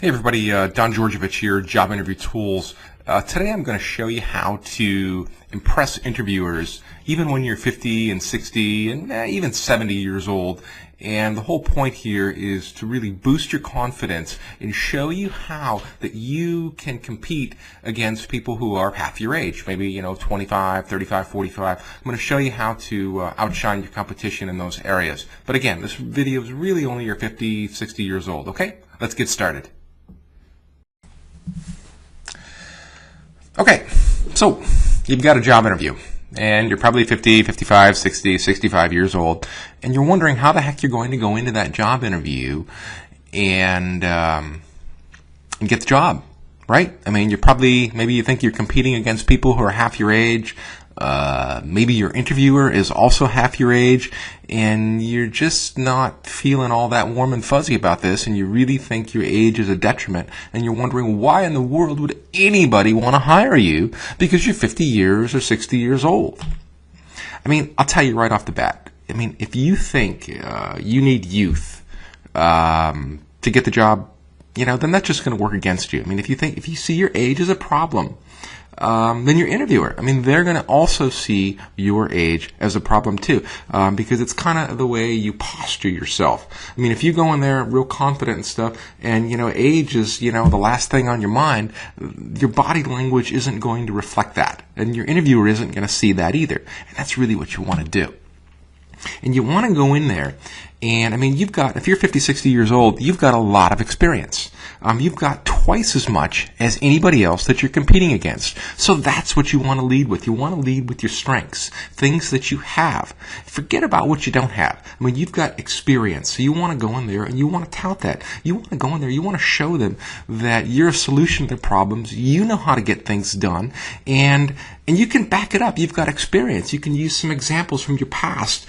Hey everybody, Don Georgievich here, Job Interview Tools. Today I'm going to show you how to impress interviewers even when you're 50 and 60 and even 70 years old. And the whole point here is to really boost your confidence and show you how that you can compete against people who are half your age, maybe 25, 35, 45. I'm going to show you how to outshine your competition in those areas. But again, this video is really only you're 50, 60 years old, okay? Let's get started. Okay, so you've got a job interview, and you're probably 50, 55, 60, 65 years old, and you're wondering how the heck you're going to go into that job interview and get the job, right? I mean, maybe you think you're competing against people who are half your age. Maybe your interviewer is also half your age, and you're just not feeling all that warm and fuzzy about this, and you really think your age is a detriment, and you're wondering why in the world would anybody want to hire you because you're 50 years or 60 years old. I mean, I'll tell you right off the bat. I mean, if you think you need youth to get the job, then that's just going to work against you. I mean, if you see your age as a problem, then your interviewer, they're going to also see your age as a problem too, because it's kind of the way you posture yourself. I mean, if you go in there real confident and stuff, and age is the last thing on your mind, your body language isn't going to reflect that, and your interviewer isn't going to see that either. And that's really what you want to do. And you want to go in there, and if you're 50, 60 years old, you've got a lot of experience. You've got twice as much as anybody else that you're competing against. So that's what you want to lead with. You want to lead with your strengths, things that you have. Forget about what you don't have. You've got experience, so you want to go in there and you want to tout that. You want to go in there, you want to show them that you're a solution to their problems, you know how to get things done, and you can back it up. You've got experience. You can use some examples from your past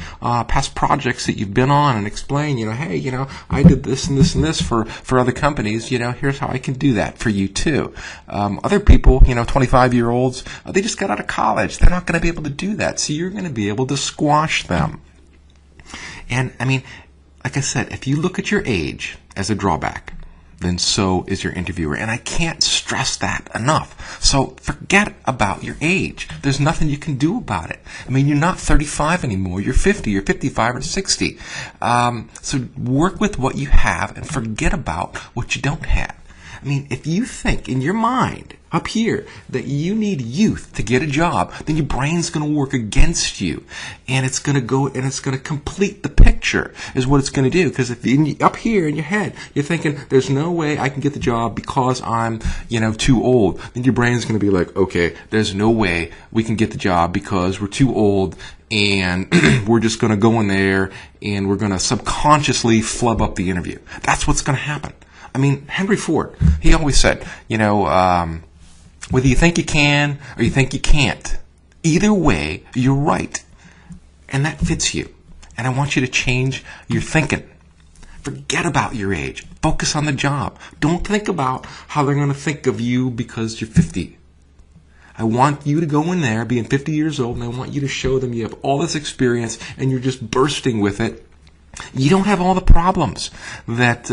projects that you've been on and explain, hey, I did this and this and this for other companies. Here's how I can do that for you too. Other people, 25-year-olds, they just got out of college. They're not going to be able to do that. So you're going to be able to squash them. And like I said, if you look at your age as a drawback, then so is your interviewer. And I can't stress that enough. So forget about your age. There's nothing you can do about it. You're not 35 anymore. You're 50, you're 55 or 60. So work with what you have and forget about what you don't have. If you think in your mind up here that you need youth to get a job, then your brain's going to work against you, and it's going to go and it's going to complete the picture is what it's going to do. Because if up here in your head you're thinking there's no way I can get the job because I'm too old, then your brain's going to be like, okay, there's no way we can get the job because we're too old, and we're just going to go in there and we're going to subconsciously flub up the interview. That's what's going to happen. Henry Ford, he always said, whether you think you can or you think you can't, either way, you're right. And that fits you. And I want you to change your thinking. Forget about your age. Focus on the job. Don't think about how they're going to think of you because you're 50. I want you to go in there being 50 years old, and I want you to show them you have all this experience and you're just bursting with it. You don't have all the problems that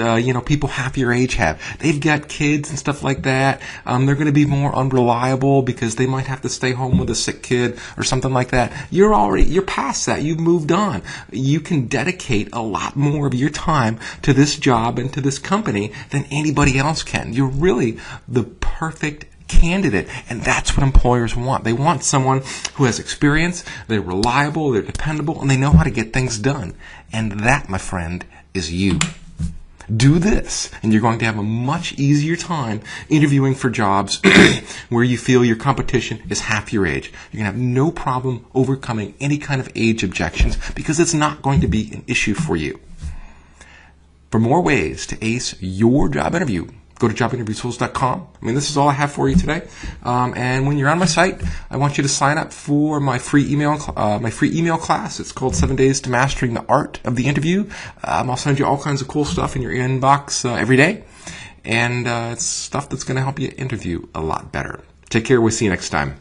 people half your age have. They've got kids and stuff like that. They're going to be more unreliable because they might have to stay home with a sick kid or something like that. You're past that. You've moved on. You can dedicate a lot more of your time to this job and to this company than anybody else can. You're really the perfect candidate, and that's what employers want. They want someone who has experience, they're reliable, they're dependable, and they know how to get things done. And that, my friend, is you. Do this, and you're going to have a much easier time interviewing for jobs where you feel your competition is half your age. You're going to have no problem overcoming any kind of age objections because it's not going to be an issue for you. For more ways to ace your job interview, go to jobinterviewtools.com. This is all I have for you today. And when you're on my site, I want you to sign up for my free email class. It's called 7 Days to Mastering the Art of the Interview. I'll send you all kinds of cool stuff in your inbox every day. And it's stuff that's going to help you interview a lot better. Take care. We'll see you next time.